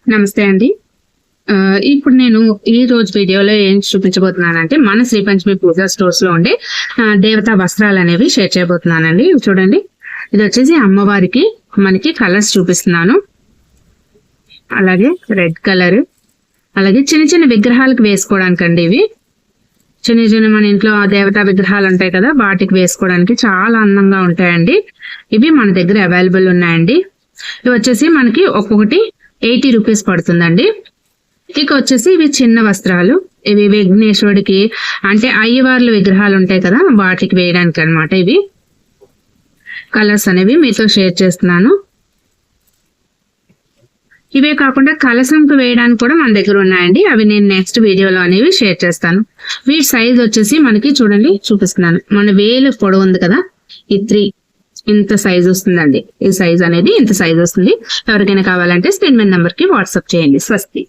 నమస్తే అండి. ఇప్పుడు నేను ఈ రోజు వీడియోలో ఏం చూపించబోతున్నానంటే మన శ్రీ పంచమి పూజా స్టోర్స్ లో ఉండే దేవతా వస్త్రాలు అనేవి షేర్ చేయబోతున్నానండి. చూడండి, ఇది వచ్చేసి అమ్మవారికి మనకి కలర్స్ చూపిస్తున్నాను. అలాగే రెడ్ కలర్, అలాగే చిన్న చిన్న విగ్రహాలకు వేసుకోవడానికి అండి. ఇవి చిన్న చిన్న మన ఇంట్లో దేవతా విగ్రహాలు ఉంటాయి కదా, వాటికి వేసుకోవడానికి చాలా అందంగా ఉంటాయండి. ఇవి మన దగ్గర అవైలబుల్ ఉన్నాయండి. ఇవి వచ్చేసి మనకి ఒక్కొక్కటి 80 రూపీస్ పడుతుందండి. ఇక వచ్చేసి ఇవి చిన్న వస్త్రాలు. ఇవి విఘ్నేశ్వరుడికి అంటే అయ్యవార్ల విగ్రహాలు ఉంటాయి కదా, వాటికి వేయడానికి అన్నమాట. ఇవి కలర్స్ అనేవి మీతో షేర్ చేస్తున్నాను. ఇవే కాకుండా కలశంకు వేయడానికి కూడా మన దగ్గర ఉన్నాయండి. అవి నేను నెక్స్ట్ వీడియోలో అనేవి షేర్ చేస్తాను. వీటి సైజ్ వచ్చేసి మనకి చూడండి, చూపిస్తున్నాను. మన వేలు పొడవు ఉంది కదా, ఈ 3 ఇంత సైజ్ వస్తుందండి. ఈ సైజ్ అనేది ఇంత సైజ్ వస్తుంది. ఎవరికైనా కావాలంటే స్క్రీన్ మీద నంబర్ కి వాట్సాప్ చేయండి. స్వస్తి.